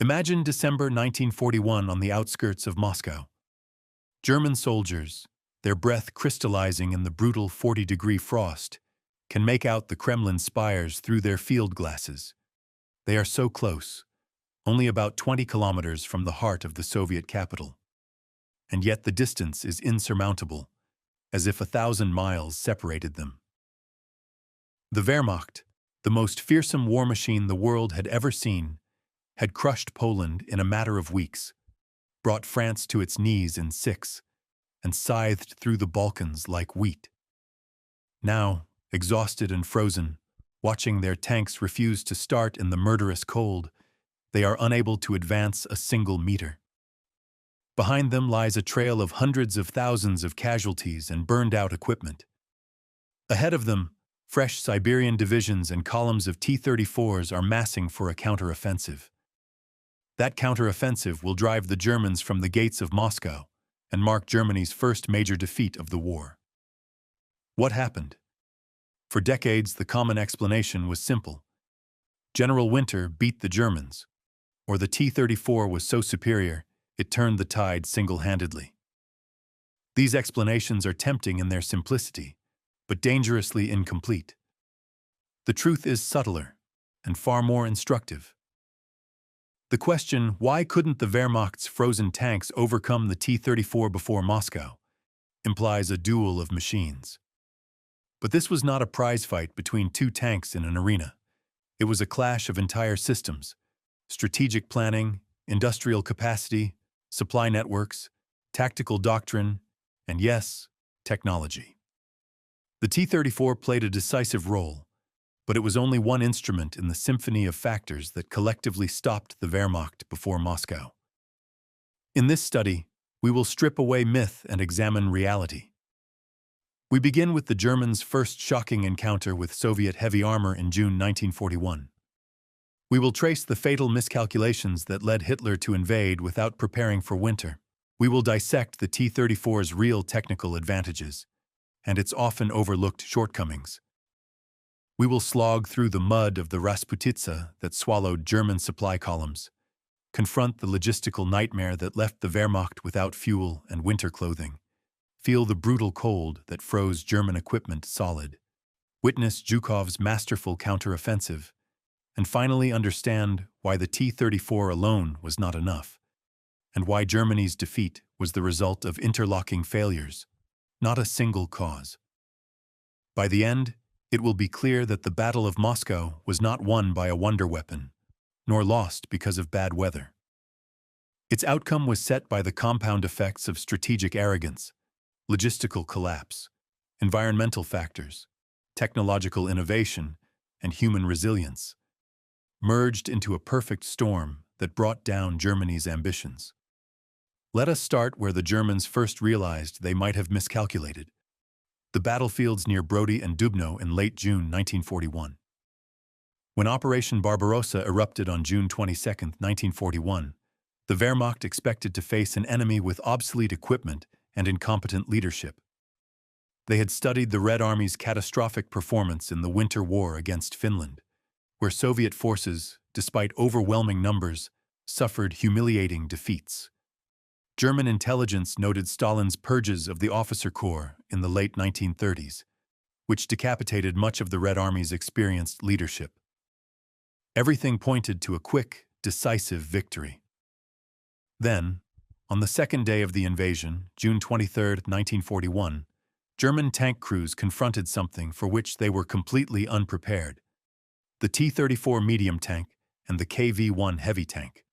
Imagine December 1941 on the outskirts of Moscow. German soldiers, their breath crystallizing in the brutal 40-degree frost, can make out the Kremlin spires through their field glasses. They are so close, only about 20 kilometers from the heart of the Soviet capital. And yet the distance is insurmountable, as if 1,000 miles separated them. The Wehrmacht, the most fearsome war machine the world had ever seen, had crushed Poland in a matter of weeks, brought France to its knees in 6, and scythed through the Balkans like wheat. Now, exhausted and frozen, watching their tanks refuse to start in the murderous cold, they are unable to advance a single meter. Behind them lies a trail of hundreds of thousands of casualties and burned-out equipment. Ahead of them, fresh Siberian divisions and columns of T-34s are massing for a counteroffensive. That counteroffensive will drive the Germans from the gates of Moscow and mark Germany's first major defeat of the war. What happened? For decades, the common explanation was simple. General Winter beat the Germans, or the T-34 was so superior, it turned the tide single-handedly. These explanations are tempting in their simplicity, but dangerously incomplete. The truth is subtler and far more instructive. The question, why couldn't the Wehrmacht's frozen tanks overcome the T-34 before Moscow, implies a duel of machines. But this was not a prize fight between two tanks in an arena. It was a clash of entire systems: strategic planning, industrial capacity, supply networks, tactical doctrine, and yes, technology. The T-34 played a decisive role, but it was only one instrument in the symphony of factors that collectively stopped the Wehrmacht before Moscow. In this study, we will strip away myth and examine reality. We begin with the Germans' first shocking encounter with Soviet heavy armor in June 1941. We will trace the fatal miscalculations that led Hitler to invade without preparing for winter. We will dissect the T-34's real technical advantages and its often overlooked shortcomings. We will slog through the mud of the Rasputitsa that swallowed German supply columns, confront the logistical nightmare that left the Wehrmacht without fuel and winter clothing, feel the brutal cold that froze German equipment solid, witness Zhukov's masterful counteroffensive, and finally understand why the T-34 alone was not enough, and why Germany's defeat was the result of interlocking failures, not a single cause. By the end, it will be clear that the Battle of Moscow was not won by a wonder weapon, nor lost because of bad weather. Its outcome was set by the compound effects of strategic arrogance, logistical collapse, environmental factors, technological innovation, and human resilience, merged into a perfect storm that brought down Germany's ambitions. Let us start where the Germans first realized they might have miscalculated: the battlefields near Brody and Dubno in late June 1941. When Operation Barbarossa erupted on June 22, 1941, the Wehrmacht expected to face an enemy with obsolete equipment and incompetent leadership. They had studied the Red Army's catastrophic performance in the Winter War against Finland, where Soviet forces, despite overwhelming numbers, suffered humiliating defeats. German intelligence noted Stalin's purges of the officer corps in the late 1930s, which decapitated much of the Red Army's experienced leadership. Everything pointed to a quick, decisive victory. Then, on the second day of the invasion, June 23, 1941, German tank crews confronted something for which they were completely unprepared: the T-34 medium tank and the KV-1 heavy tank.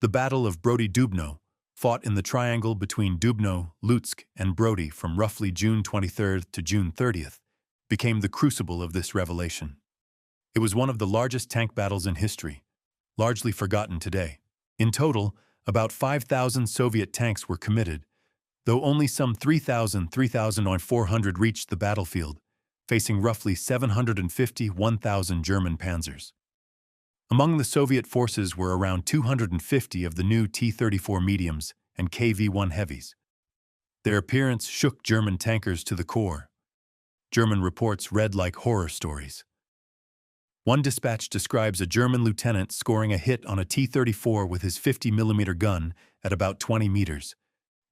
The Battle of Brody-Dubno, fought in the triangle between Dubno, Lutsk, and Brody from roughly June 23 to June 30, became the crucible of this revelation. It was one of the largest tank battles in history, largely forgotten today. In total, about 5,000 Soviet tanks were committed, though only some 3,400 reached the battlefield, facing roughly 750-1,000 German panzers. Among the Soviet forces were around 250 of the new T-34 mediums and KV-1 heavies. Their appearance shook German tankers to the core. German reports read like horror stories. One dispatch describes a German lieutenant scoring a hit on a T-34 with his 50mm gun at about 20 meters,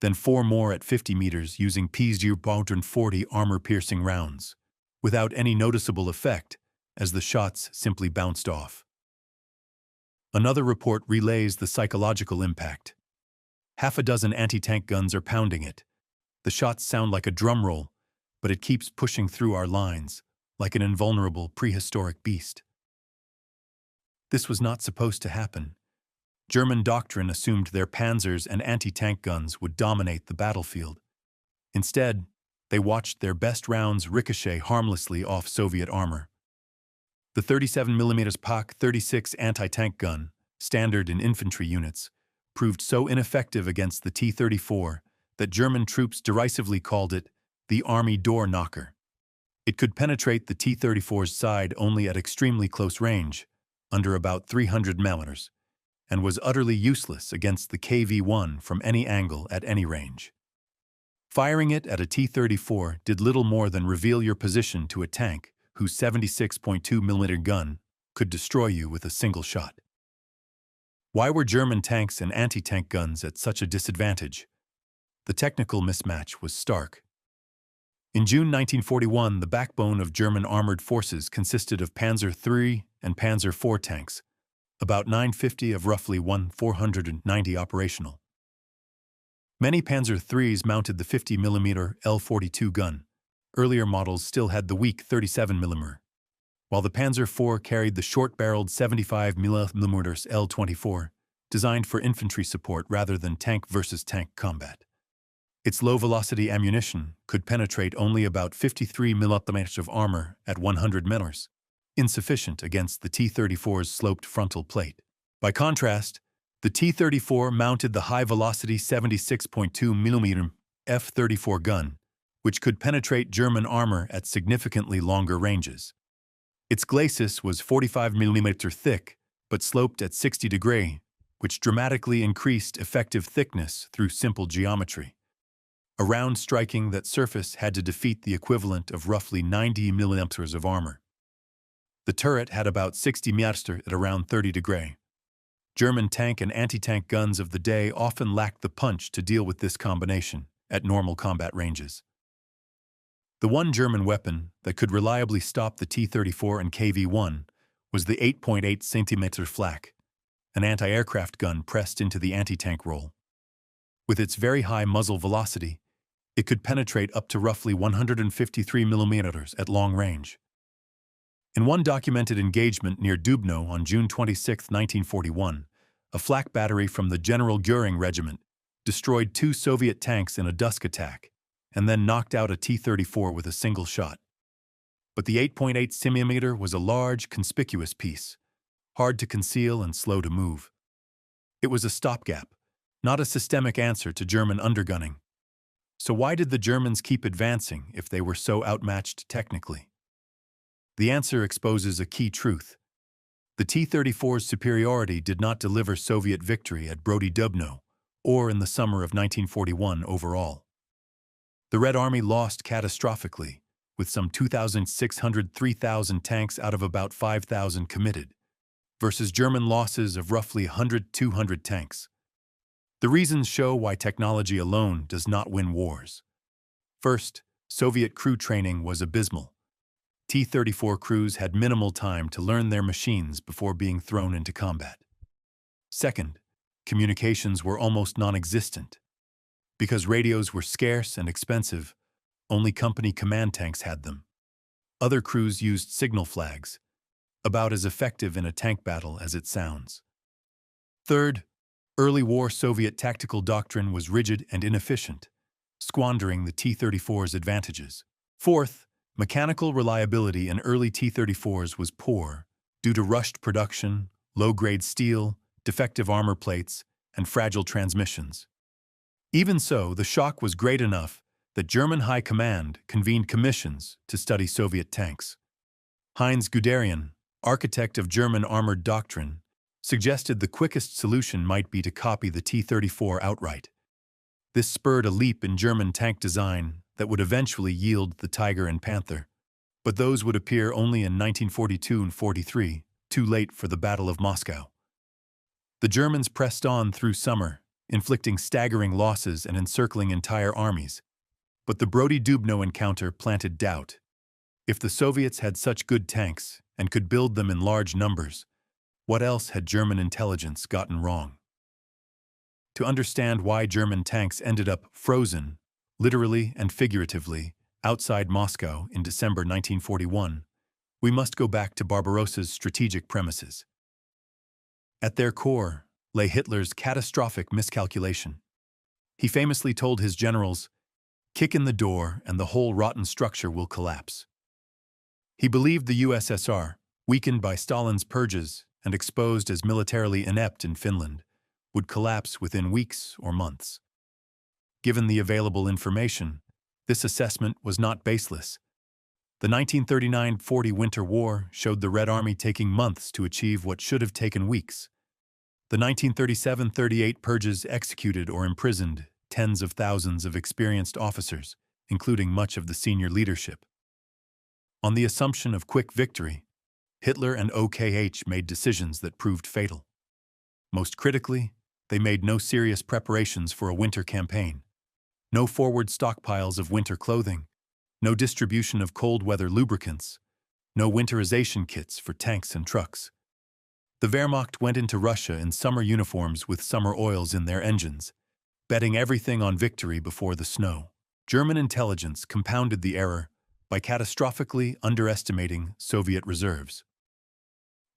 then 4 more at 50 meters using P-40 armor-piercing rounds, without any noticeable effect, as the shots simply bounced off. Another report relays the psychological impact. Half a dozen anti-tank guns are pounding it. The shots sound like a drum roll, but it keeps pushing through our lines, like an invulnerable prehistoric beast. This was not supposed to happen. German doctrine assumed their panzers and anti-tank guns would dominate the battlefield. Instead, they watched their best rounds ricochet harmlessly off Soviet armor. The 37mm PaK-36 anti-tank gun, standard in infantry units, proved so ineffective against the T-34 that German troops derisively called it the Army door knocker. It could penetrate the T-34's side only at extremely close range, under about 300 millimeters, and was utterly useless against the KV-1 from any angle at any range. Firing it at a T-34 did little more than reveal your position to a tank whose 76.2mm gun could destroy you with a single shot. Why were German tanks and anti-tank guns at such a disadvantage? The technical mismatch was stark. In June 1941, the backbone of German armored forces consisted of Panzer III and Panzer IV tanks, about 950 of roughly 490 operational. Many Panzer IIIs mounted the 50mm L-42 gun. Earlier models still had the weak 37mm, while the Panzer IV carried the short-barreled 75mm L-24, designed for infantry support rather than tank versus tank combat. Its low-velocity ammunition could penetrate only about 53mm of armor at 100 meters, insufficient against the T-34's sloped frontal plate. By contrast, the T-34 mounted the high-velocity 76.2mm F-34 gun, which could penetrate German armor at significantly longer ranges. Its glacis was 45mm thick, but sloped at 60 degrees, which dramatically increased effective thickness through simple geometry. A round striking that surface had to defeat the equivalent of roughly 90mm of armor. The turret had about 60 meters at around 30 degrees. German tank and anti-tank guns of the day often lacked the punch to deal with this combination at normal combat ranges. The one German weapon that could reliably stop the T-34 and KV-1 was the 8.8 cm flak, an anti-aircraft gun pressed into the anti-tank role. With its very high muzzle velocity, it could penetrate up to roughly 153mm at long range. In one documented engagement near Dubno on June 26, 1941, a flak battery from the General Göring Regiment destroyed 2 Soviet tanks in a dusk attack, and then knocked out a T-34 with a single shot. But the 8.8 cm was a large, conspicuous piece, hard to conceal and slow to move. It was a stopgap, not a systemic answer to German undergunning. So why did the Germans keep advancing if they were so outmatched technically? The answer exposes a key truth. The T-34's superiority did not deliver Soviet victory at Brody-Dubno, or in the summer of 1941 overall. The Red Army lost catastrophically, with some 2,600–3,000 tanks out of about 5,000 committed, versus German losses of roughly 100–200 tanks. The reasons show why technology alone does not win wars. First, Soviet crew training was abysmal. T-34 crews had minimal time to learn their machines before being thrown into combat. Second, communications were almost non-existent. Because radios were scarce and expensive, only company command tanks had them. Other crews used signal flags, about as effective in a tank battle as it sounds. Third, early war Soviet tactical doctrine was rigid and inefficient, squandering the T-34's advantages. Fourth, mechanical reliability in early T-34s was poor due to rushed production, low-grade steel, defective armor plates, and fragile transmissions. Even so, the shock was great enough that German High Command convened commissions to study Soviet tanks. Heinz Guderian, architect of German armored doctrine, suggested the quickest solution might be to copy the T-34 outright. This spurred a leap in German tank design that would eventually yield the Tiger and Panther. but those would appear only in 1942 and 43, too late for the Battle of Moscow. The Germans pressed on through summer, inflicting staggering losses and encircling entire armies. But the Brody-Dubno encounter planted doubt. If the Soviets had such good tanks and could build them in large numbers, what else had German intelligence gotten wrong? To understand why German tanks ended up frozen, literally and figuratively, outside Moscow in December 1941, we must go back to Barbarossa's strategic premises. At their core lay Hitler's catastrophic miscalculation. He famously told his generals, "Kick in the door and the whole rotten structure will collapse." He believed the USSR, weakened by Stalin's purges and exposed as militarily inept in Finland, would collapse within weeks or months. Given the available information, this assessment was not baseless. The 1939-40 Winter War showed the Red Army taking months to achieve what should have taken weeks. The 1937-38 purges executed or imprisoned tens of thousands of experienced officers, including much of the senior leadership. On the assumption of quick victory, Hitler and OKH made decisions that proved fatal. Most critically, they made no serious preparations for a winter campaign. No forward stockpiles of winter clothing, no distribution of cold-weather lubricants, no winterization kits for tanks and trucks. The Wehrmacht went into Russia in summer uniforms with summer oils in their engines, betting everything on victory before the snow. German intelligence compounded the error by catastrophically underestimating Soviet reserves.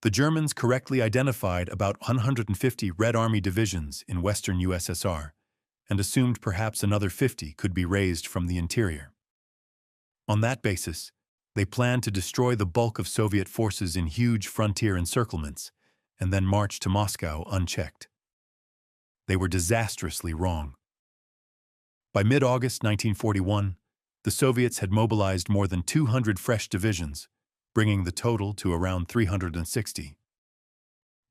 The Germans correctly identified about 150 Red Army divisions in western USSR and assumed perhaps another 50 could be raised from the interior. On that basis, they planned to destroy the bulk of Soviet forces in huge frontier encirclements and then march to Moscow unchecked. They were disastrously wrong. By mid-August 1941, the Soviets had mobilized more than 200 fresh divisions, bringing the total to around 360.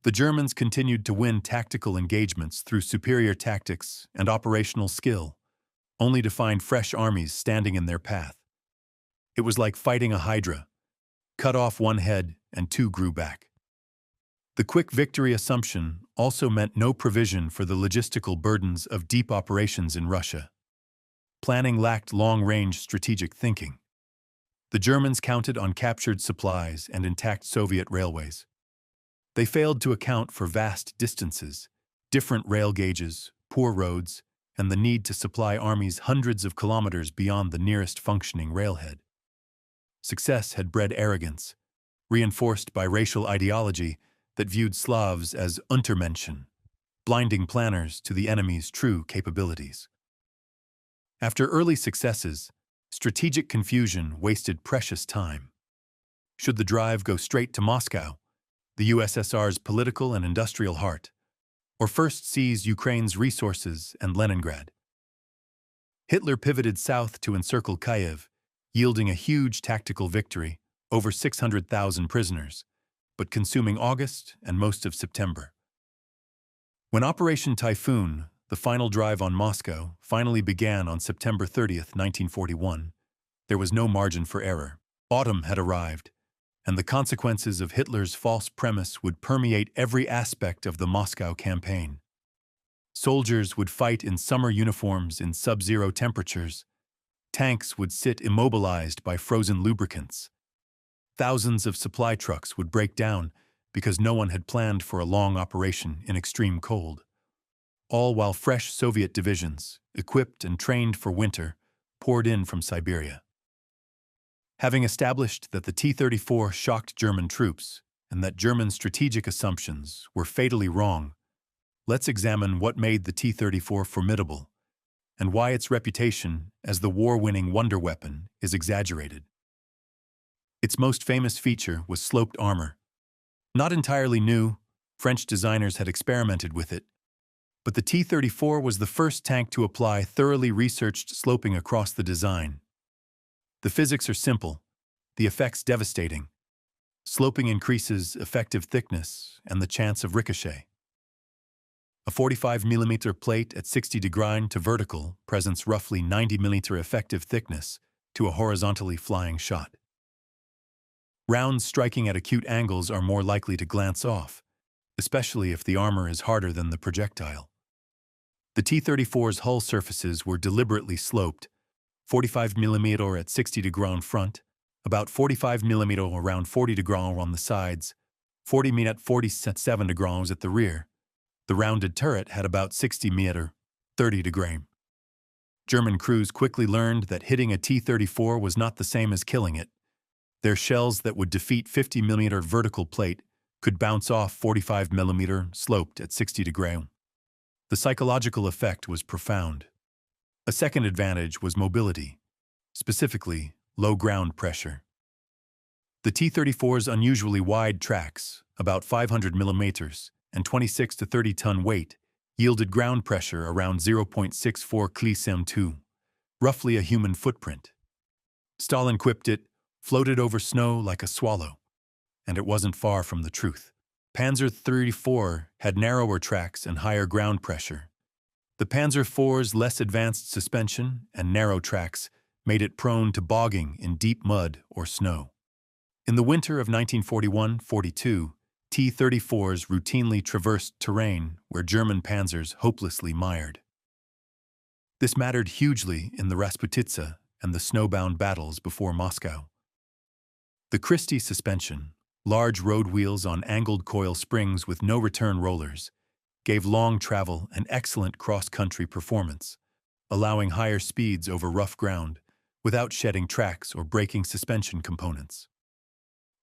The Germans continued to win tactical engagements through superior tactics and operational skill, only to find fresh armies standing in their path. It was like fighting a hydra. Cut off one head and two grew back. The quick victory assumption also meant no provision for the logistical burdens of deep operations in Russia. Planning lacked long-range strategic thinking. The Germans counted on captured supplies and intact Soviet railways. They failed to account for vast distances, different rail gauges, poor roads, and the need to supply armies hundreds of kilometers beyond the nearest functioning railhead. Success had bred arrogance, reinforced by racial ideology that viewed Slavs as Untermenschen, blinding planners to the enemy's true capabilities. After early successes, strategic confusion wasted precious time. Should the drive go straight to Moscow, the USSR's political and industrial heart, or first seize Ukraine's resources and Leningrad? Hitler pivoted south to encircle Kyiv, yielding a huge tactical victory, over 600,000 prisoners, but consuming August and most of September. When Operation Typhoon, the final drive on Moscow, finally began on September 30th, 1941, there was no margin for error. Autumn had arrived, and the consequences of Hitler's false premise would permeate every aspect of the Moscow campaign. Soldiers would fight in summer uniforms in sub-zero temperatures. Tanks would sit immobilized by frozen lubricants. Thousands of supply trucks would break down because no one had planned for a long operation in extreme cold. All while fresh Soviet divisions, equipped and trained for winter, poured in from Siberia. Having established that the T-34 shocked German troops and that German strategic assumptions were fatally wrong, let's examine what made the T-34 formidable and why its reputation as the war-winning wonder weapon is exaggerated. Its most famous feature was sloped armor. Not entirely new, French designers had experimented with it, but the T-34 was the first tank to apply thoroughly researched sloping across the design. The physics are simple, the effects devastating. Sloping increases effective thickness and the chance of ricochet. A 45 mm plate at 60 degree to vertical presents roughly 90 mm effective thickness to a horizontally flying shot. Rounds striking at acute angles are more likely to glance off, especially if the armor is harder than the projectile. The T-34's hull surfaces were deliberately sloped, 45 mm at 60 degrees front, about 45 mm around 40 degrees on the sides, 40 mm at 47 degrees at the rear. The rounded turret had about 60 mm, 30 degrees. German crews quickly learned that hitting a T-34 was not the same as killing it. Their shells that would defeat 50 mm vertical plate could bounce off 45 mm sloped at 60 degrees. The psychological effect was profound. A second advantage was mobility, specifically low ground pressure. The T-34's unusually wide tracks, about 500 mm, and 26 to 30 ton weight, yielded ground pressure around 0.64 km2, roughly a human footprint. Stalin quipped it floated over snow like a swallow, and it wasn't far from the truth. Panzer XXXIV had narrower tracks and higher ground pressure. The Panzer IV's less advanced suspension and narrow tracks made it prone to bogging in deep mud or snow. In the winter of 1941-42, T-34s routinely traversed terrain where German panzers hopelessly mired. This mattered hugely in the Rasputitsa and the snowbound battles before Moscow. The Christie suspension, large road wheels on angled coil springs with no return rollers, gave long travel and excellent cross-country performance, allowing higher speeds over rough ground without shedding tracks or breaking suspension components.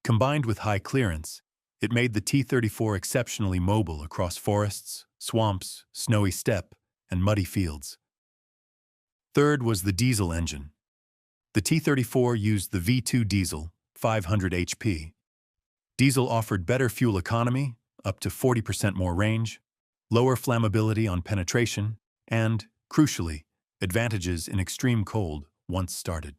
Combined with high clearance, it made the T-34 exceptionally mobile across forests, swamps, snowy steppe, and muddy fields. Third was the diesel engine. The T-34 used the V2 diesel, 500 HP. Diesel offered better fuel economy, up to 40% more range, lower flammability on penetration, and, crucially, advantages in extreme cold once started.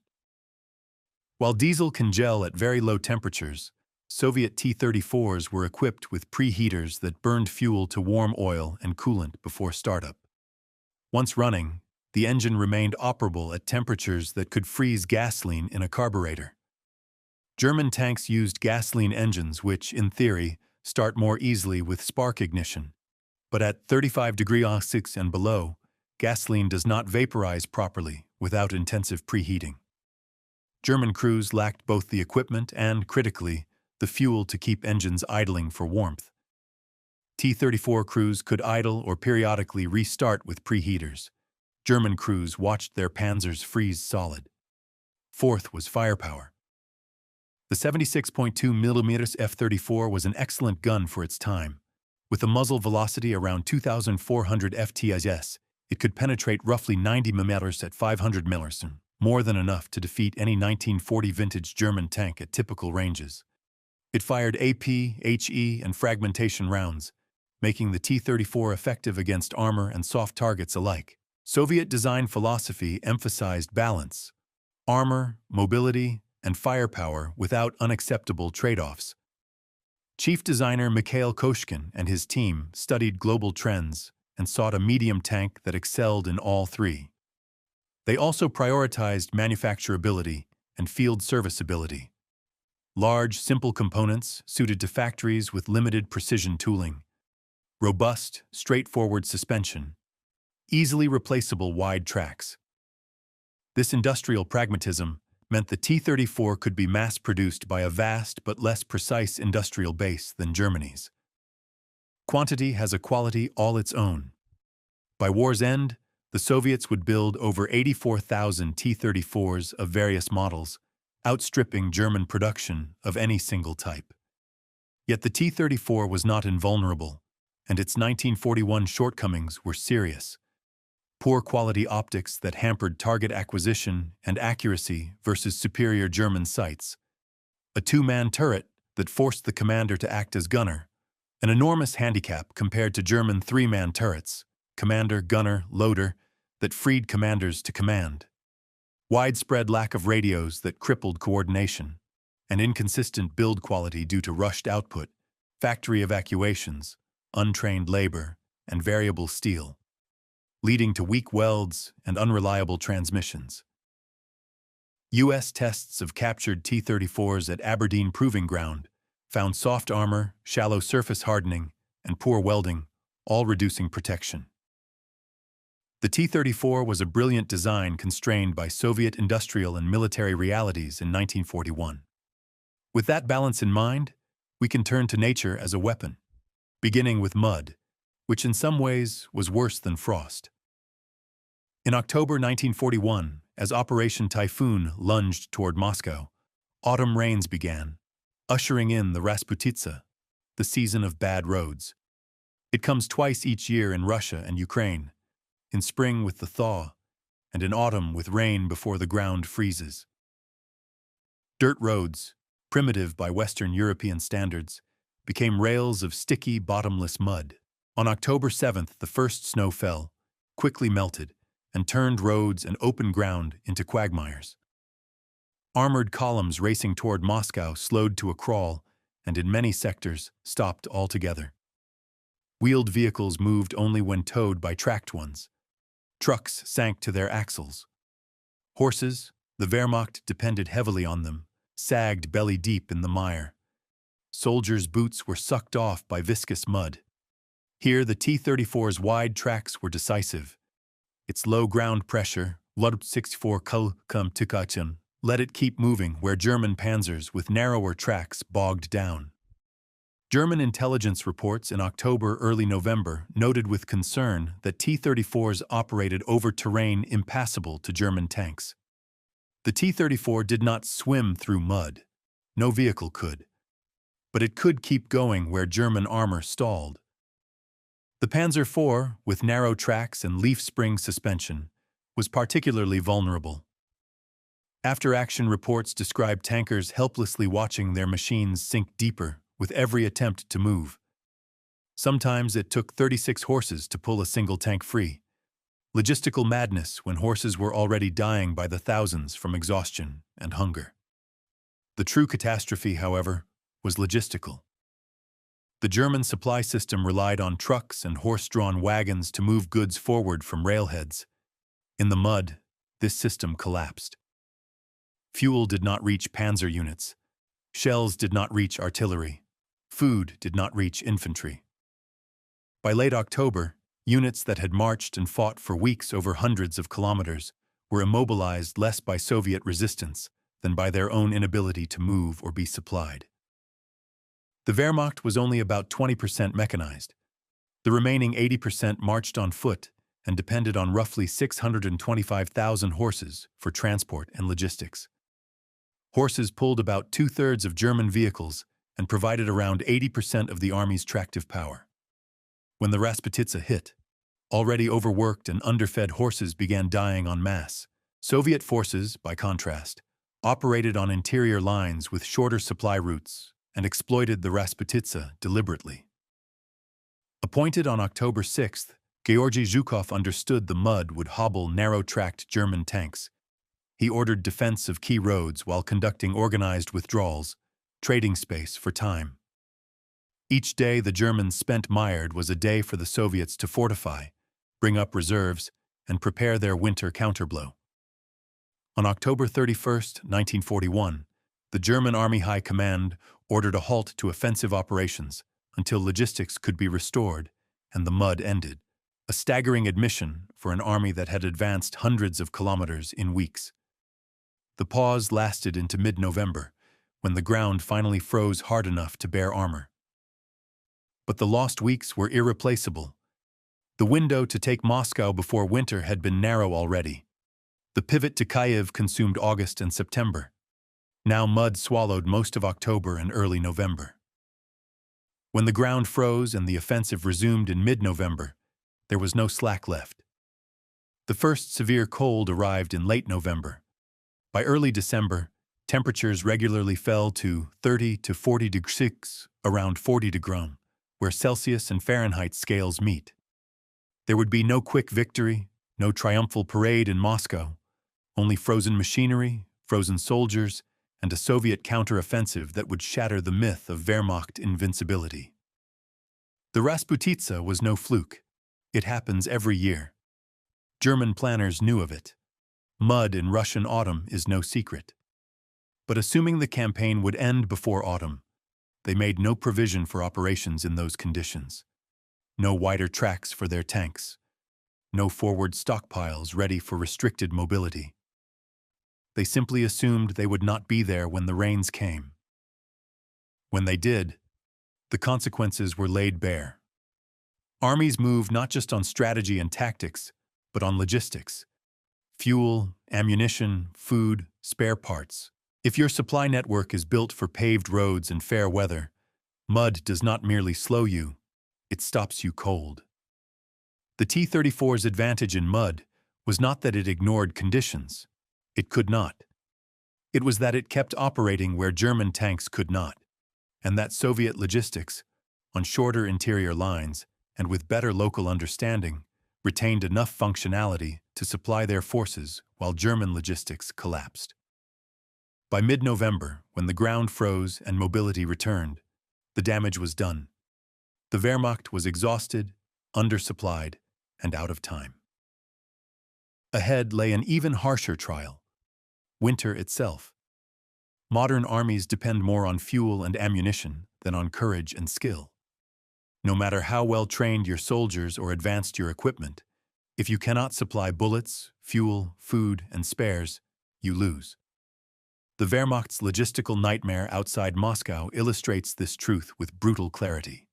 While diesel can gel at very low temperatures, Soviet T-34s were equipped with preheaters that burned fuel to warm oil and coolant before startup. Once running, the engine remained operable at temperatures that could freeze gasoline in a carburetor. German tanks used gasoline engines which, in theory, start more easily with spark ignition. But at 35 degrees Celsius and below, gasoline does not vaporize properly without intensive preheating. German crews lacked both the equipment and, critically, the fuel to keep engines idling for warmth. T-34 crews could idle or periodically restart with preheaters. German crews watched their panzers freeze solid. Fourth was firepower. The 76.2 mm F-34 was an excellent gun for its time. With a muzzle velocity around 2,400 ftls, it could penetrate roughly 90 mm at 500 mm, more than enough to defeat any 1940 vintage German tank at typical ranges. It fired AP, HE, and fragmentation rounds, making the T-34 effective against armor and soft targets alike. Soviet design philosophy emphasized balance, armor, mobility, and firepower without unacceptable trade-offs. Chief designer Mikhail Koshkin and his team studied global trends and sought a medium tank that excelled in all three. They also prioritized manufacturability and field serviceability. Large, simple components suited to factories with limited precision tooling, robust, straightforward suspension, easily replaceable wide tracks. This industrial pragmatism meant the T-34 could be mass-produced by a vast but less precise industrial base than Germany's. Quantity has a quality all its own. By war's end, the Soviets would build over 84,000 T-34s of various models, outstripping German production of any single type. Yet the T-34 was not invulnerable, and its 1941 shortcomings were serious. Poor quality optics that hampered target acquisition and accuracy versus superior German sights. A two-man turret that forced the commander to act as gunner, an enormous handicap compared to German three-man turrets, commander, gunner, loader, that freed commanders to command. Widespread lack of radios that crippled coordination, and inconsistent build quality due to rushed output, factory evacuations, untrained labor, and variable steel, leading to weak welds and unreliable transmissions. U.S. tests of captured T-34s at Aberdeen Proving Ground found soft armor, shallow surface hardening, and poor welding, all reducing protection. The T-34 was a brilliant design constrained by Soviet industrial and military realities in 1941. With that balance in mind, we can turn to nature as a weapon, beginning with mud, which in some ways was worse than frost. In October 1941, as Operation Typhoon lunged toward Moscow, autumn rains began, ushering in the Rasputitsa, the season of bad roads. It comes twice each year in Russia and Ukraine, in spring with the thaw, and in autumn with rain before the ground freezes. Dirt roads, primitive by Western European standards, became rails of sticky, bottomless mud. On October 7th, the first snow fell, quickly melted, and turned roads and open ground into quagmires. Armored columns racing toward Moscow slowed to a crawl, and in many sectors stopped altogether. Wheeled vehicles moved only when towed by tracked ones. Trucks sank to their axles. Horses, the Wehrmacht depended heavily on them, sagged belly-deep in the mire. Soldiers' boots were sucked off by viscous mud. Here, the T-34's wide tracks were decisive. Its low ground pressure, WWII, let it keep moving where German panzers with narrower tracks bogged down. German intelligence reports in October-early November noted with concern that T-34s operated over terrain impassable to German tanks. The T-34 did not swim through mud. No vehicle could. But it could keep going where German armor stalled. The Panzer IV, with narrow tracks and leaf spring suspension, was particularly vulnerable. After-action reports describe tankers helplessly watching their machines sink deeper with every attempt to move. Sometimes it took 36 horses to pull a single tank free. Logistical madness when horses were already dying by the thousands from exhaustion and hunger. The true catastrophe, however, was logistical. The German supply system relied on trucks and horse-drawn wagons to move goods forward from railheads. In the mud, this system collapsed. Fuel did not reach panzer units. Shells did not reach artillery. Food did not reach infantry. By late October, units that had marched and fought for weeks over hundreds of kilometers were immobilized less by Soviet resistance than by their own inability to move or be supplied. The Wehrmacht was only about 20% mechanized. The remaining 80% marched on foot and depended on roughly 625,000 horses for transport and logistics. Horses pulled about two-thirds of German vehicles and provided around 80% of the army's tractive power. When the Rasputitsa hit, already overworked and underfed horses began dying en masse. Soviet forces, by contrast, operated on interior lines with shorter supply routes and exploited the Rasputitsa deliberately. Appointed on October 6th, Georgy Zhukov understood the mud would hobble narrow-tracked German tanks. He ordered defense of key roads while conducting organized withdrawals, trading space for time. Each day the Germans spent mired was a day for the Soviets to fortify, bring up reserves, and prepare their winter counterblow. On October 31st, 1941, the German Army High Command ordered a halt to offensive operations until logistics could be restored and the mud ended, a staggering admission for an army that had advanced hundreds of kilometers in weeks. The pause lasted into mid-November, when the ground finally froze hard enough to bear armor. But the lost weeks were irreplaceable. The window to take Moscow before winter had been narrow already. The pivot to Kyiv consumed August and September. Now mud swallowed most of October and early November. When the ground froze and the offensive resumed in mid-November, there was no slack left. The first severe cold arrived in late November. By early December, temperatures regularly fell to 30 to 40 degrees, around 40 degrees, where Celsius and Fahrenheit scales meet. There would be no quick victory, no triumphal parade in Moscow, only frozen machinery, frozen soldiers, and a Soviet counter-offensive that would shatter the myth of Wehrmacht invincibility. The Rasputitsa was no fluke. It happens every year. German planners knew of it. Mud in Russian autumn is no secret. But assuming the campaign would end before autumn, they made no provision for operations in those conditions. No wider tracks for their tanks. No forward stockpiles ready for restricted mobility. They simply assumed they would not be there when the rains came. When they did, the consequences were laid bare. Armies moved not just on strategy and tactics, but on logistics. Fuel, ammunition, food, spare parts. If your supply network is built for paved roads and fair weather, mud does not merely slow you, it stops you cold. The T-34's advantage in mud was not that it ignored conditions. It could not. It was that it kept operating where German tanks could not, and that Soviet logistics, on shorter interior lines and with better local understanding, retained enough functionality to supply their forces while German logistics collapsed. By mid-November, when the ground froze and mobility returned, the damage was done. The Wehrmacht was exhausted, undersupplied, and out of time. Ahead lay an even harsher trial: winter itself. Modern armies depend more on fuel and ammunition than on courage and skill. No matter how well trained your soldiers or advanced your equipment, if you cannot supply bullets, fuel, food, and spares, you lose. The Wehrmacht's logistical nightmare outside Moscow illustrates this truth with brutal clarity.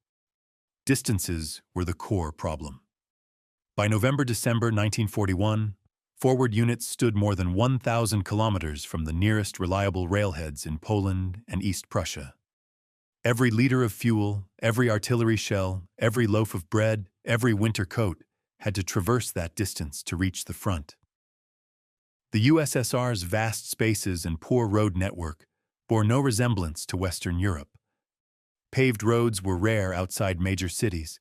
Distances were the core problem. By November-December 1941, forward units stood more than 1,000 kilometers from the nearest reliable railheads in Poland and East Prussia. Every liter of fuel, every artillery shell, every loaf of bread, every winter coat had to traverse that distance to reach the front. The USSR's vast spaces and poor road network bore no resemblance to Western Europe. Paved roads were rare outside major cities.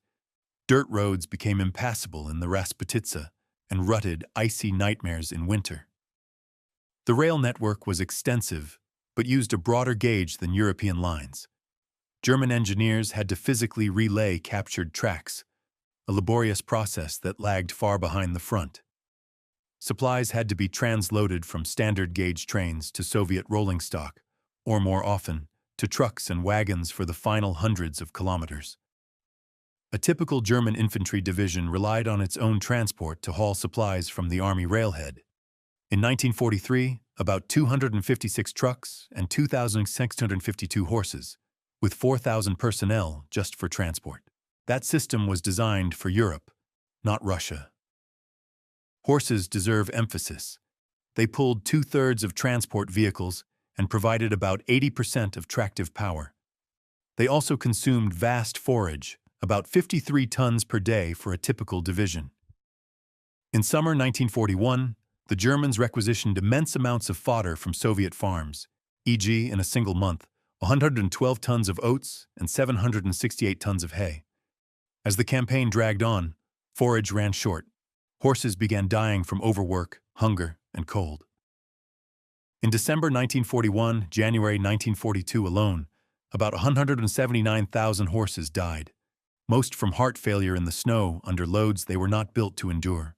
Dirt roads became impassable in the Rasputitsa and rutted, icy nightmares in winter. The rail network was extensive, but used a broader gauge than European lines. German engineers had to physically relay captured tracks, a laborious process that lagged far behind the front. Supplies had to be transloaded from standard gauge trains to Soviet rolling stock, or more often, to trucks and wagons for the final hundreds of kilometers. A typical German infantry division relied on its own transport to haul supplies from the army railhead. In 1943, about 256 trucks and 2,652 horses, with 4,000 personnel just for transport. That system was designed for Europe, not Russia. Horses deserve emphasis. They pulled 2/3 of transport vehicles and provided about 80% of tractive power. They also consumed vast forage, about 53 tons per day for a typical division. In summer 1941, the Germans requisitioned immense amounts of fodder from Soviet farms, e.g., in a single month, 112 tons of oats and 768 tons of hay. As the campaign dragged on, forage ran short. Horses began dying from overwork, hunger, and cold. In December 1941, January 1942 alone, about 179,000 horses died, most from heart failure in the snow under loads they were not built to endure.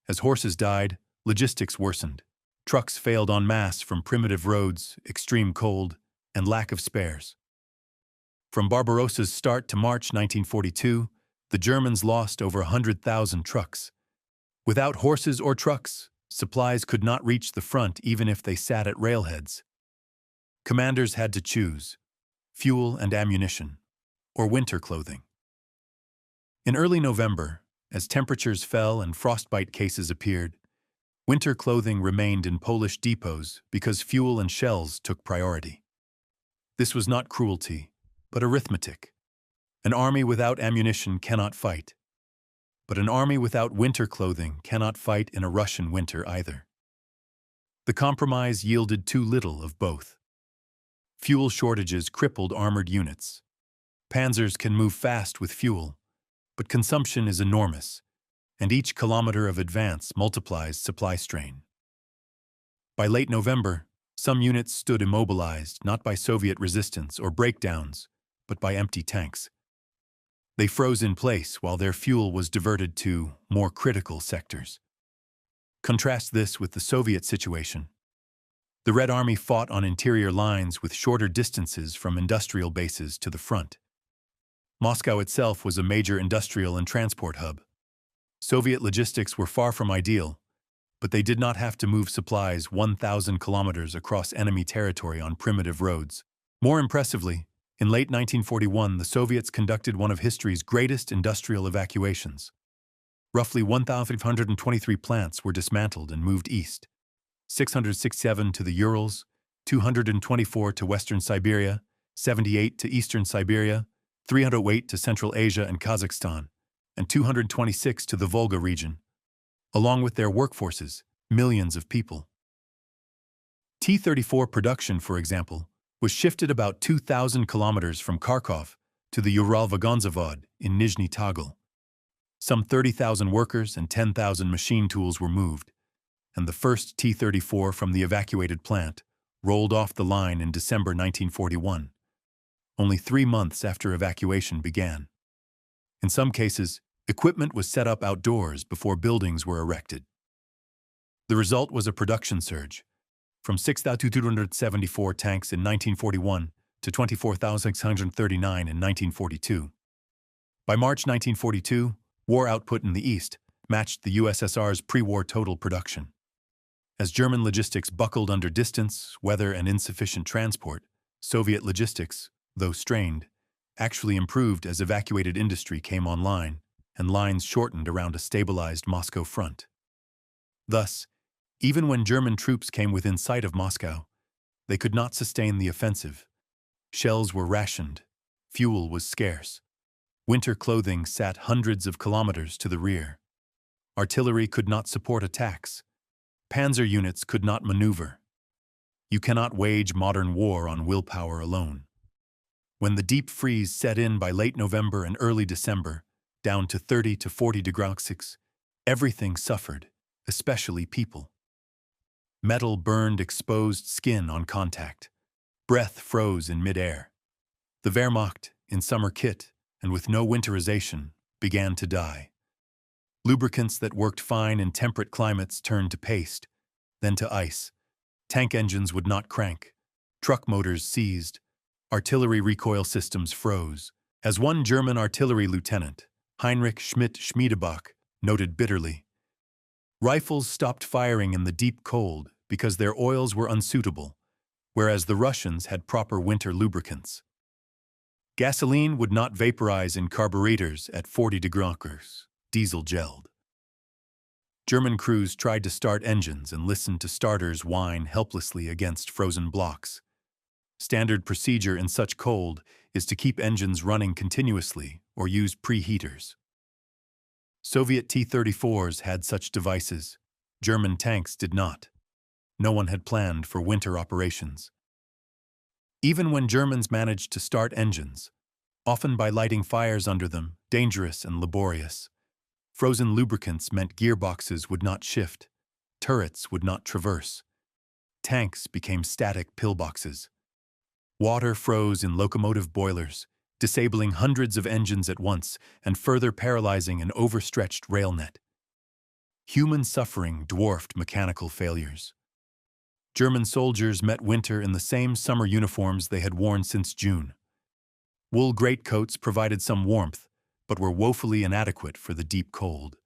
As horses died, logistics worsened. Trucks failed en masse from primitive roads, extreme cold, and lack of spares. From Barbarossa's start to March 1942, the Germans lost over 100,000 trucks. Without horses or trucks, supplies could not reach the front even if they sat at railheads. Commanders had to choose fuel and ammunition, or winter clothing. In early November, as temperatures fell and frostbite cases appeared, winter clothing remained in Polish depots because fuel and shells took priority. This was not cruelty, but arithmetic. An army without ammunition cannot fight. But an army without winter clothing cannot fight in a Russian winter either. The compromise yielded too little of both. Fuel shortages crippled armored units. Panzers can move fast with fuel, but consumption is enormous, and each kilometer of advance multiplies supply strain. By late November, some units stood immobilized not by Soviet resistance or breakdowns, but by empty tanks. They froze in place while their fuel was diverted to more critical sectors. Contrast this with the Soviet situation. The Red Army fought on interior lines with shorter distances from industrial bases to the front. Moscow itself was a major industrial and transport hub. Soviet logistics were far from ideal, but they did not have to move supplies 1,000 kilometers across enemy territory on primitive roads. More impressively, in late 1941, the Soviets conducted one of history's greatest industrial evacuations. Roughly 1,523 plants were dismantled and moved east. 667 to the Urals, 224 to Western Siberia, 78 to Eastern Siberia, 308 to Central Asia and Kazakhstan, and 226 to the Volga region, along with their workforces, millions of people. T-34 production, for example, was shifted about 2,000 kilometers from Kharkov to the Uralvagonzavod in Nizhny Tagil. Some 30,000 workers and 10,000 machine tools were moved, and the first T-34 from the evacuated plant rolled off the line in December 1941, only 3 months after evacuation began. In some cases, equipment was set up outdoors before buildings were erected. The result was a production surge, from 6,274 tanks in 1941 to 24,639 in 1942. By March 1942, war output in the East matched the USSR's pre-war total production. As German logistics buckled under distance, weather, and insufficient transport, Soviet logistics, though strained, actually improved as evacuated industry came online and lines shortened around a stabilized Moscow front. Thus, even when German troops came within sight of Moscow, they could not sustain the offensive. Shells were rationed, fuel was scarce, winter clothing sat hundreds of kilometers to the rear. Artillery could not support attacks. Panzer units could not maneuver. You cannot wage modern war on willpower alone. When the deep freeze set in by late November and early December, down to 30 to 40 degrees, everything suffered, especially people. Metal burned exposed skin on contact. Breath froze in midair. The Wehrmacht, in summer kit and with no winterization, began to die. Lubricants that worked fine in temperate climates turned to paste, then to ice. Tank engines would not crank. Truck motors seized. Artillery recoil systems froze. As one German artillery lieutenant, Heinrich Schmidt-Schmiedebach, noted bitterly, rifles stopped firing in the deep cold because their oils were unsuitable, whereas the Russians had proper winter lubricants. Gasoline would not vaporize in carburetors at 40 degrees. Diesel gelled. German crews tried to start engines and listened to starters whine helplessly against frozen blocks. Standard procedure in such cold is to keep engines running continuously or use preheaters. Soviet T-34s had such devices. German tanks did not. No one had planned for winter operations. Even when Germans managed to start engines, often by lighting fires under them, dangerous and laborious, frozen lubricants meant gearboxes would not shift, turrets would not traverse. Tanks became static pillboxes. Water froze in locomotive boilers, disabling hundreds of engines at once and further paralyzing an overstretched rail net. Human suffering dwarfed mechanical failures. German soldiers met winter in the same summer uniforms they had worn since June. Wool greatcoats provided some warmth, but were woefully inadequate for the deep cold.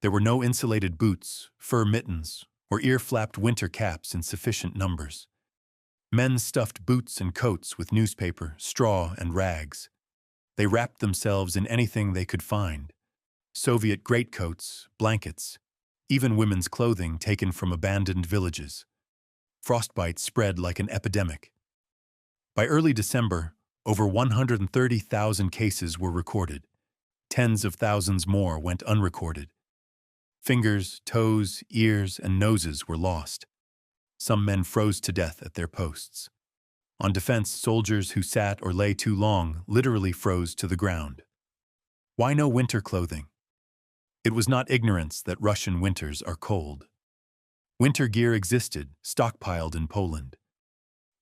There were no insulated boots, fur mittens, or ear-flapped winter caps in sufficient numbers. Men stuffed boots and coats with newspaper, straw, and rags. They wrapped themselves in anything they could find. Soviet greatcoats, blankets, even women's clothing taken from abandoned villages. Frostbite spread like an epidemic. By early December, over 130,000 cases were recorded. Tens of thousands more went unrecorded. Fingers, toes, ears, and noses were lost. Some men froze to death at their posts. On defense, soldiers who sat or lay too long literally froze to the ground. Why no winter clothing? It was not ignorance that Russian winters are cold. Winter gear existed, stockpiled in Poland.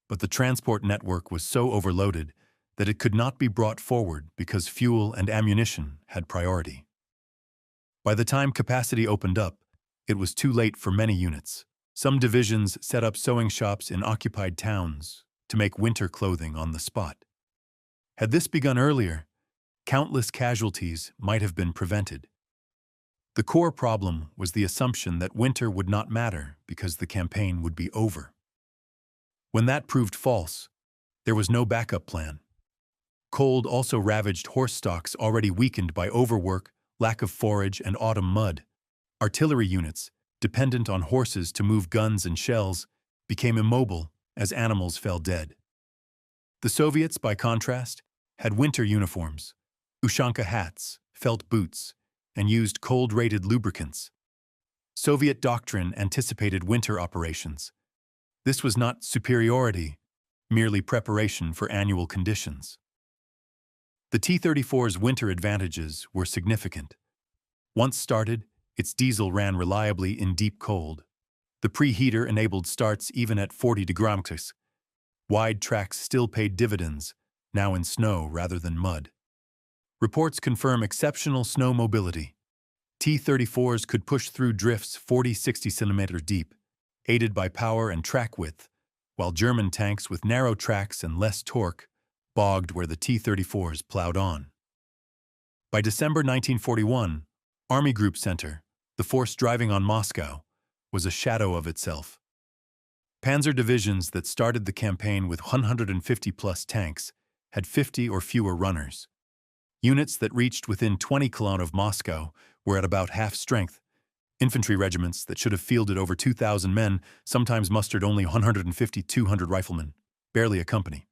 But the transport network was so overloaded that it could not be brought forward because fuel and ammunition had priority. By the time capacity opened up, it was too late for many units. Some divisions set up sewing shops in occupied towns to make winter clothing on the spot. Had this begun earlier, countless casualties might have been prevented. The core problem was the assumption that winter would not matter because the campaign would be over. When that proved false, there was no backup plan. Cold also ravaged horse stocks already weakened by overwork, lack of forage, and autumn mud. Artillery units, dependent on horses to move guns and shells, became immobile as animals fell dead. The Soviets, by contrast, had winter uniforms, ushanka hats, felt boots, and used cold-rated lubricants. Soviet doctrine anticipated winter operations. This was not superiority, merely preparation for annual conditions. The T-34's winter advantages were significant. Once started, its diesel ran reliably in deep cold. The preheater enabled starts even at 40 degrees. Wide tracks still paid dividends, now in snow rather than mud. Reports confirm exceptional snow mobility. T-34s could push through drifts 40-60 centimeters deep, aided by power and track width, while German tanks with narrow tracks and less torque bogged where the T-34s plowed on. By December 1941, Army Group Center, the force driving on Moscow, was a shadow of itself. Panzer divisions that started the campaign with 150-plus tanks had 50 or fewer runners. Units that reached within 20 km of Moscow were at about half strength. Infantry regiments that should have fielded over 2,000 men sometimes mustered only 150-200 riflemen, barely a company.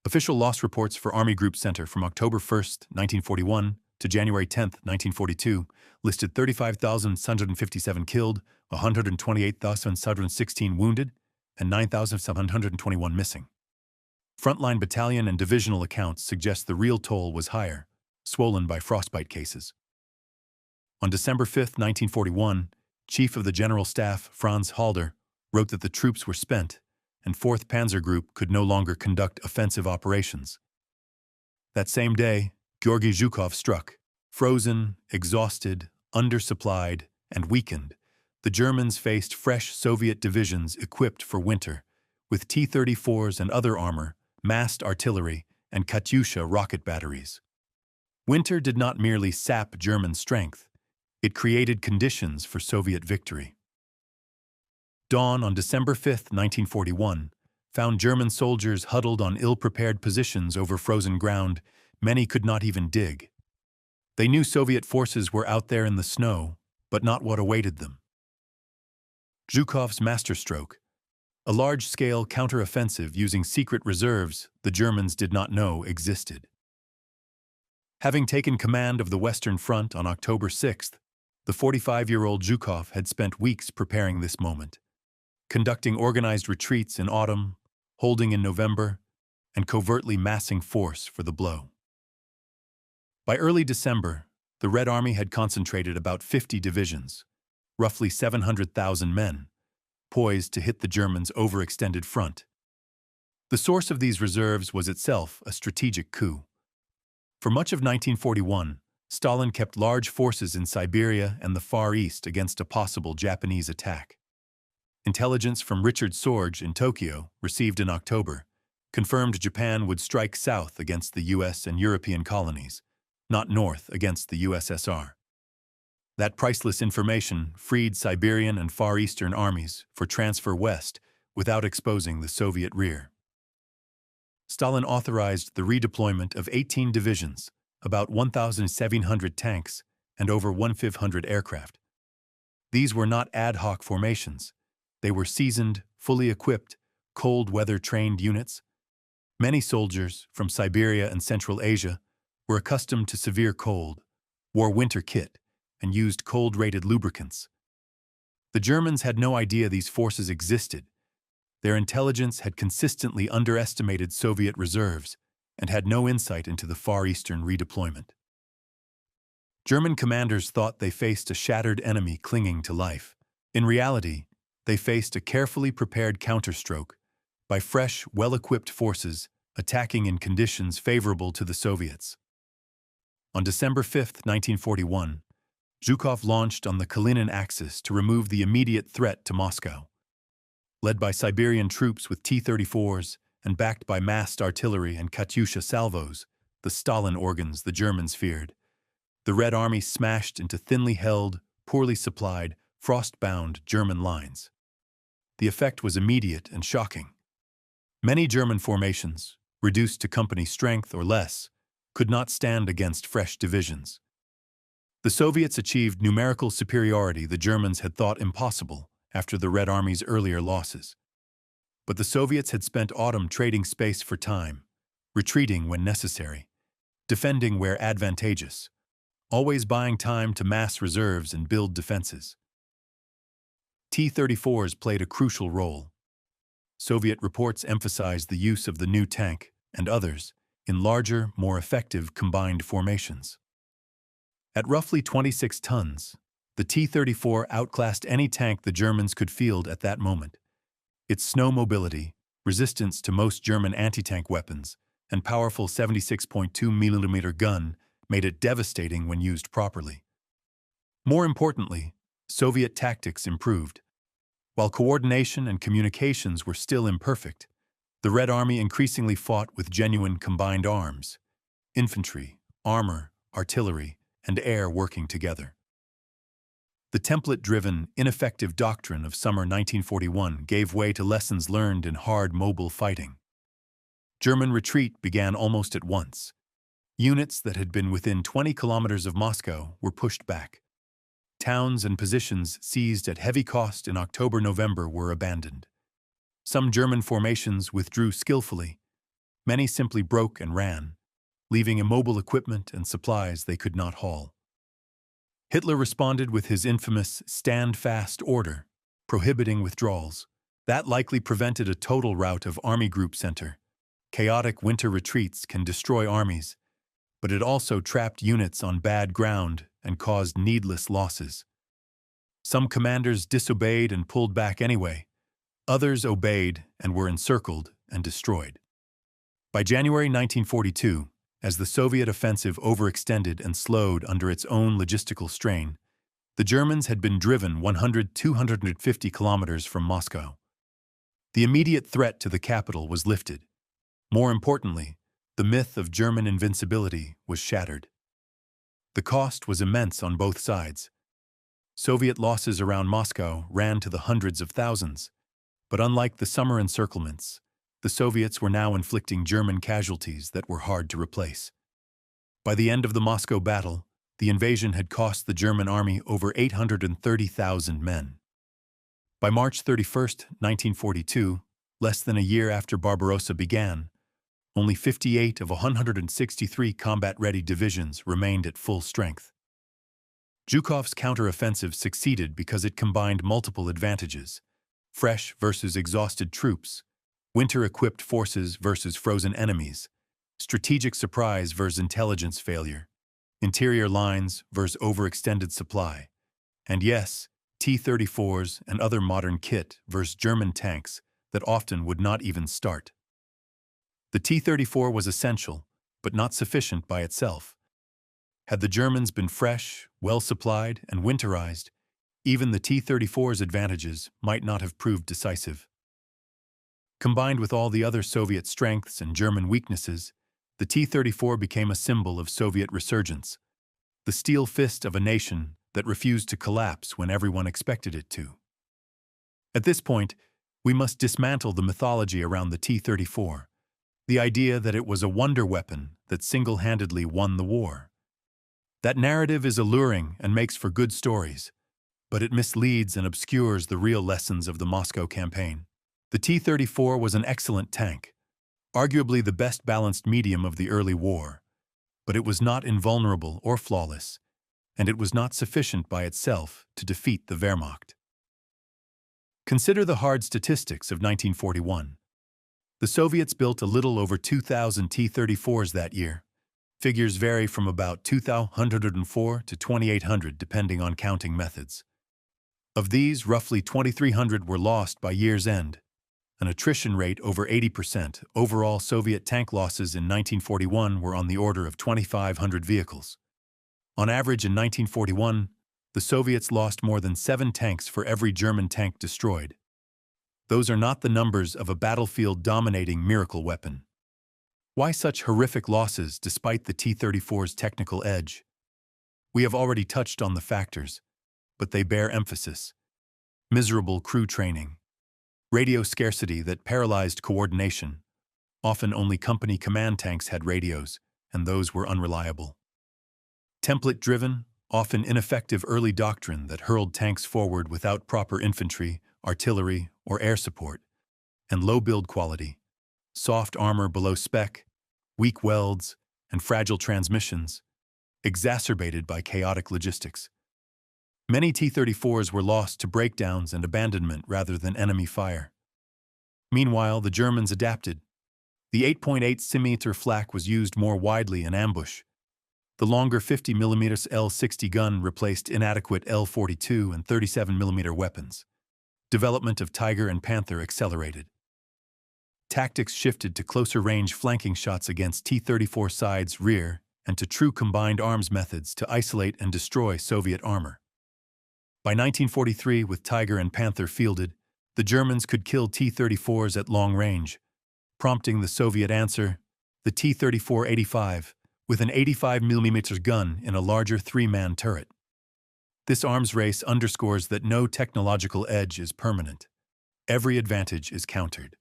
Official loss reports for Army Group Center from October 1, 1941 to January 10, 1942 listed 35,757 killed, 128,716 wounded, and 9,721 missing. Frontline battalion and divisional accounts suggest the real toll was higher, swollen by frostbite cases. On December 5, 1941, Chief of the General Staff, Franz Halder, wrote that the troops were spent and 4th Panzer Group could no longer conduct offensive operations. That same day, Georgy Zhukov struck. Frozen, exhausted, undersupplied, and weakened, the Germans faced fresh Soviet divisions equipped for winter, with T-34s and other armor, massed artillery, and Katyusha rocket batteries. Winter did not merely sap German strength, it created conditions for Soviet victory. Dawn on December 5, 1941, found German soldiers huddled on ill-prepared positions over frozen ground. Many could not even dig. They knew Soviet forces were out there in the snow, but not what awaited them. Zhukov's masterstroke, a large-scale counteroffensive using secret reserves the Germans did not know existed. Having taken command of the Western Front on October 6th, the 45-year-old Zhukov had spent weeks preparing this moment, conducting organized retreats in autumn, holding in November, and covertly massing force for the blow. By early December, the Red Army had concentrated about 50 divisions, roughly 700,000 men, poised to hit the Germans' overextended front. The source of these reserves was itself a strategic coup. For much of 1941, Stalin kept large forces in Siberia and the Far East against a possible Japanese attack. Intelligence from Richard Sorge in Tokyo, received in October, confirmed Japan would strike south against the US and European colonies, not north against the USSR. That priceless information freed Siberian and Far Eastern armies for transfer west without exposing the Soviet rear. Stalin authorized the redeployment of 18 divisions, about 1,700 tanks, and over 1,500 aircraft. These were not ad hoc formations. They were seasoned, fully equipped, cold-weather-trained units. Many soldiers from Siberia and Central Asia were accustomed to severe cold, wore winter kit, and used cold-rated lubricants. The Germans had no idea these forces existed. Their intelligence had consistently underestimated Soviet reserves and had no insight into the Far Eastern redeployment. German commanders thought they faced a shattered enemy clinging to life. In reality, they faced a carefully prepared counterstroke by fresh, well-equipped forces attacking in conditions favorable to the Soviets. On December 5, 1941, Zhukov launched on the Kalinin Axis to remove the immediate threat to Moscow. Led by Siberian troops with T-34s and backed by massed artillery and Katyusha salvos, the Stalin organs the Germans feared, the Red Army smashed into thinly held, poorly supplied, frost-bound German lines. The effect was immediate and shocking. Many German formations, reduced to company strength or less, could not stand against fresh divisions. The Soviets achieved numerical superiority the Germans had thought impossible after the Red Army's earlier losses. But the Soviets had spent autumn trading space for time, retreating when necessary, defending where advantageous, always buying time to mass reserves and build defenses. T-34s played a crucial role. Soviet reports emphasized the use of the new tank and others in larger, more effective combined formations. At roughly 26 tons, the T-34 outclassed any tank the Germans could field at that moment. Its snow mobility, resistance to most German anti-tank weapons, and powerful 76.2mm gun made it devastating when used properly. More importantly, Soviet tactics improved. While coordination and communications were still imperfect, the Red Army increasingly fought with genuine combined arms, infantry, armor, artillery, and air working together. The template-driven, ineffective doctrine of summer 1941 gave way to lessons learned in hard mobile fighting. German retreat began almost at once. Units that had been within 20 kilometers of Moscow were pushed back. Towns and positions seized at heavy cost in October-November were abandoned. Some German formations withdrew skillfully. Many simply broke and ran, leaving immobile equipment and supplies they could not haul. Hitler responded with his infamous stand-fast order, prohibiting withdrawals. That likely prevented a total rout of Army Group Center. Chaotic winter retreats can destroy armies, but it also trapped units on bad ground and caused needless losses. Some commanders disobeyed and pulled back anyway. Others obeyed and were encircled and destroyed. By January 1942, as the Soviet offensive overextended and slowed under its own logistical strain, the Germans had been driven 250 kilometers from Moscow. The immediate threat to the capital was lifted. More importantly, the myth of German invincibility was shattered. The cost was immense on both sides. Soviet losses around Moscow ran to the hundreds of thousands, but unlike the summer encirclements, the Soviets were now inflicting German casualties that were hard to replace. By the end of the Moscow battle, the invasion had cost the German army over 830,000 men. By March 31, 1942, less than a year after Barbarossa began, only 58 of 163 combat-ready divisions remained at full strength. Zhukov's counteroffensive succeeded because it combined multiple advantages: fresh versus exhausted troops, winter-equipped forces versus frozen enemies, strategic surprise versus intelligence failure, interior lines versus overextended supply, and yes, T-34s and other modern kit versus German tanks that often would not even start. The T-34 was essential, but not sufficient by itself. Had the Germans been fresh, well-supplied, and winterized, even the T-34's advantages might not have proved decisive. Combined with all the other Soviet strengths and German weaknesses, the T-34 became a symbol of Soviet resurgence, the steel fist of a nation that refused to collapse when everyone expected it to. At this point, we must dismantle the mythology around the T-34, the idea that it was a wonder weapon that single-handedly won the war. That narrative is alluring and makes for good stories, but it misleads and obscures the real lessons of the Moscow campaign. The T-34 was an excellent tank, arguably the best balanced medium of the early war, but it was not invulnerable or flawless, and it was not sufficient by itself to defeat the Wehrmacht. Consider the hard statistics of 1941. The Soviets built a little over 2,000 T-34s that year. Figures vary from about 2,104 to 2,800 depending on counting methods. Of these, roughly 2,300 were lost by year's end, an attrition rate over 80%. Overall Soviet tank losses in 1941 were on the order of 2,500 vehicles. On average in 1941, the Soviets lost more than 7 tanks for every German tank destroyed. Those are not the numbers of a battlefield-dominating miracle weapon. Why such horrific losses despite the T-34's technical edge? We have already touched on the factors, but they bear emphasis. Miserable crew training, radio scarcity that paralyzed coordination. Often only company command tanks had radios, and those were unreliable. Template-driven, often ineffective early doctrine that hurled tanks forward without proper infantry, artillery, or air support. And low build quality, soft armor below spec, weak welds, and fragile transmissions, exacerbated by chaotic logistics. Many T-34s were lost to breakdowns and abandonment rather than enemy fire. Meanwhile, the Germans adapted. The 8.8 cm flak was used more widely in ambush. The longer 50 mm L-60 gun replaced inadequate L-42 and 37 mm weapons. Development of Tiger and Panther accelerated. Tactics shifted to closer-range flanking shots against T-34 sides, rear, and to true combined arms methods to isolate and destroy Soviet armor. By 1943, with Tiger and Panther fielded, the Germans could kill T-34s at long range, prompting the Soviet answer, the T-34-85, with an 85 mm gun in a larger 3-man turret. This arms race underscores that no technological edge is permanent. Every advantage is countered.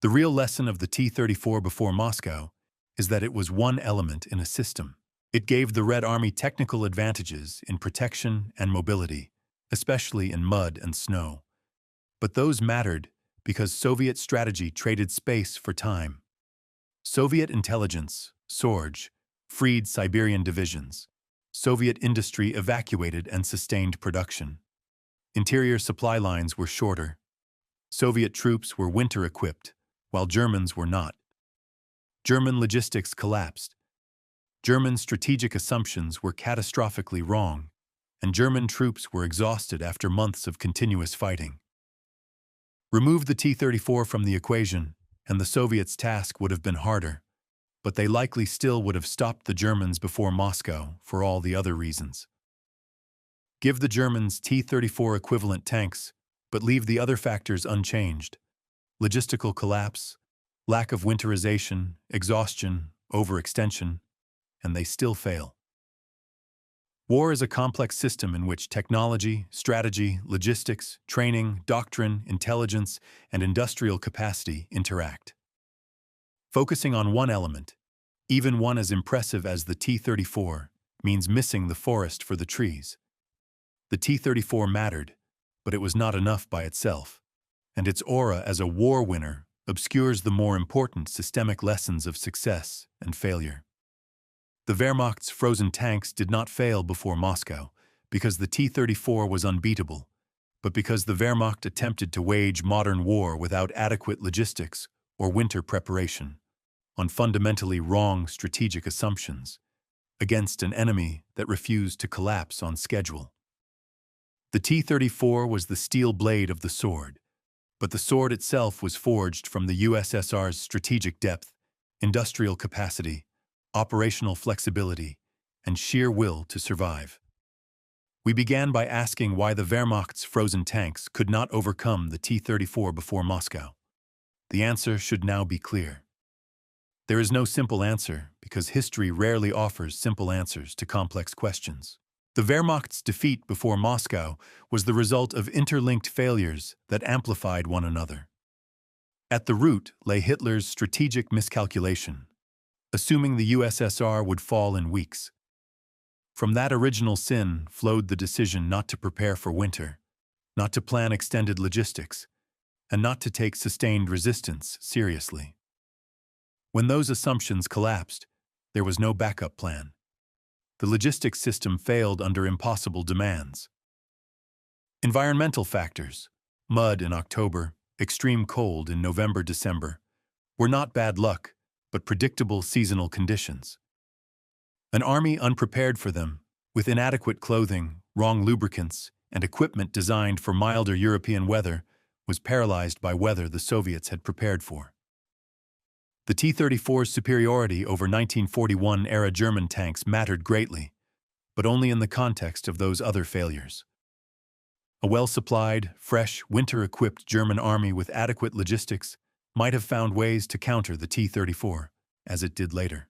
The real lesson of the T-34 before Moscow is that it was one element in a system. It gave the Red Army technical advantages in protection and mobility, especially in mud and snow. But those mattered because Soviet strategy traded space for time. Soviet intelligence, Sorge, freed Siberian divisions. Soviet industry evacuated and sustained production. Interior supply lines were shorter. Soviet troops were winter-equipped, while Germans were not. German logistics collapsed. German strategic assumptions were catastrophically wrong, and German troops were exhausted after months of continuous fighting. Remove the T-34 from the equation, and the Soviets' task would have been harder, but they likely still would have stopped the Germans before Moscow for all the other reasons. Give the Germans T-34 equivalent tanks, but leave the other factors unchanged. Logistical collapse, lack of winterization, exhaustion, overextension, and they still fail. War is a complex system in which technology, strategy, logistics, training, doctrine, intelligence, and industrial capacity interact. Focusing on one element, even one as impressive as the T-34, means missing the forest for the trees. The T-34 mattered, but it was not enough by itself, and its aura as a war winner obscures the more important systemic lessons of success and failure. The Wehrmacht's frozen tanks did not fail before Moscow because the T-34 was unbeatable, but because the Wehrmacht attempted to wage modern war without adequate logistics or winter preparation, on fundamentally wrong strategic assumptions, against an enemy that refused to collapse on schedule. The T-34 was the steel blade of the sword, but the sword itself was forged from the USSR's strategic depth, industrial capacity, operational flexibility, and sheer will to survive. We began by asking why the Wehrmacht's frozen tanks could not overcome the T-34 before Moscow. The answer should now be clear. There is no simple answer because history rarely offers simple answers to complex questions. The Wehrmacht's defeat before Moscow was the result of interlinked failures that amplified one another. At the root lay Hitler's strategic miscalculation, assuming the USSR would fall in weeks. From that original sin flowed the decision not to prepare for winter, not to plan extended logistics, and not to take sustained resistance seriously. When those assumptions collapsed, there was no backup plan. The logistics system failed under impossible demands. Environmental factors, mud in October, extreme cold in November-December, were not bad luck, but predictable seasonal conditions. An army unprepared for them, with inadequate clothing, wrong lubricants, and equipment designed for milder European weather, was paralyzed by weather the Soviets had prepared for. The T-34's superiority over 1941-era German tanks mattered greatly, but only in the context of those other failures. A well-supplied, fresh, winter-equipped German army with adequate logistics might have found ways to counter the T-34, as it did later.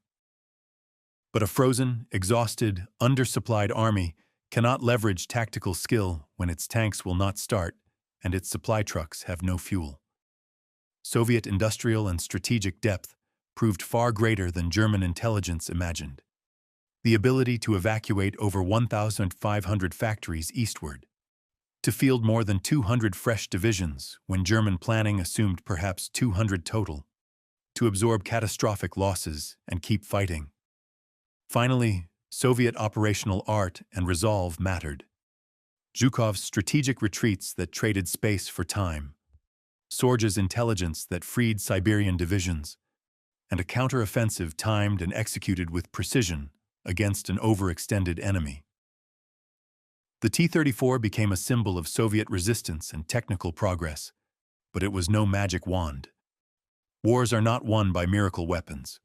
But a frozen, exhausted, undersupplied army cannot leverage tactical skill when its tanks will not start and its supply trucks have no fuel. Soviet industrial and strategic depth proved far greater than German intelligence imagined. The ability to evacuate over 1,500 factories eastward, to field more than 200 fresh divisions when German planning assumed perhaps 200 total, to absorb catastrophic losses and keep fighting. Finally, Soviet operational art and resolve mattered. Zhukov's strategic retreats that traded space for time, Sorge's intelligence that freed Siberian divisions, and a counteroffensive timed and executed with precision against an overextended enemy. The T-34 became a symbol of Soviet resistance and technical progress, but it was no magic wand. Wars are not won by miracle weapons.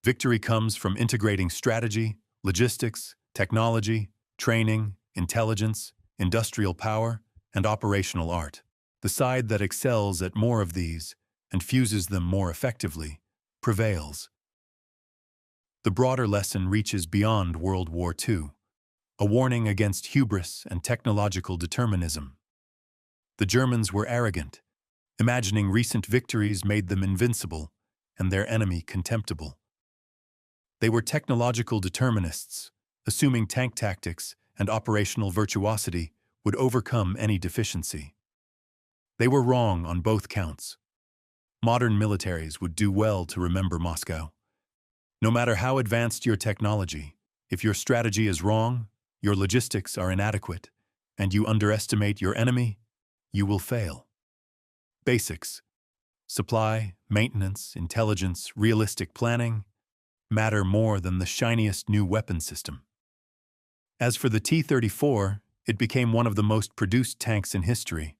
Victory comes from integrating strategy, logistics, technology, training, intelligence, industrial power, and operational art. The side that excels at more of these and fuses them more effectively prevails. The broader lesson reaches beyond World War II, a warning against hubris and technological determinism. The Germans were arrogant, imagining recent victories made them invincible and their enemy contemptible. They were technological determinists, assuming tank tactics and operational virtuosity would overcome any deficiency. They were wrong on both counts. Modern militaries would do well to remember Moscow. No matter how advanced your technology, if your strategy is wrong, your logistics are inadequate, and you underestimate your enemy, you will fail. Basics: supply, maintenance, intelligence, realistic planning matter more than the shiniest new weapon system. As for the T-34, it became one of the most produced tanks in history,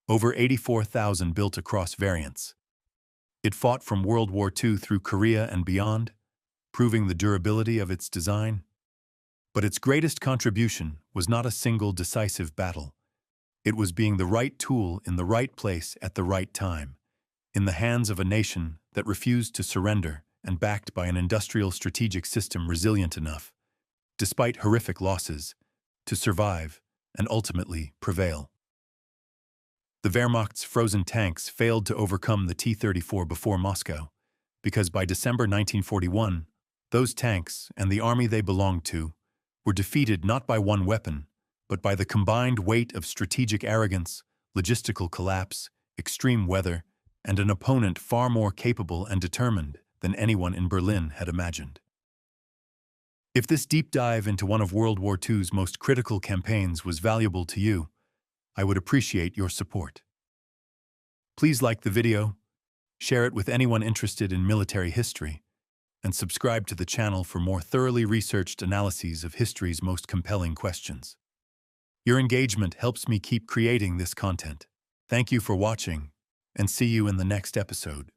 over 84,000 built across variants. It fought from World War II through Korea and beyond, proving the durability of its design. But its greatest contribution was not a single decisive battle. It was being the right tool in the right place at the right time, in the hands of a nation that refused to surrender and backed by an industrial strategic system resilient enough, despite horrific losses, to survive and ultimately prevail. The Wehrmacht's frozen tanks failed to overcome the T-34 before Moscow, because by December 1941, those tanks and the army they belonged to were defeated not by one weapon, but by the combined weight of strategic arrogance, logistical collapse, extreme weather, and an opponent far more capable and determined than anyone in Berlin had imagined. If this deep dive into one of World War II's most critical campaigns was valuable to you, I would appreciate your support. Please like the video, share it with anyone interested in military history, and subscribe to the channel for more thoroughly researched analyses of history's most compelling questions. Your engagement helps me keep creating this content. Thank you for watching, and see you in the next episode.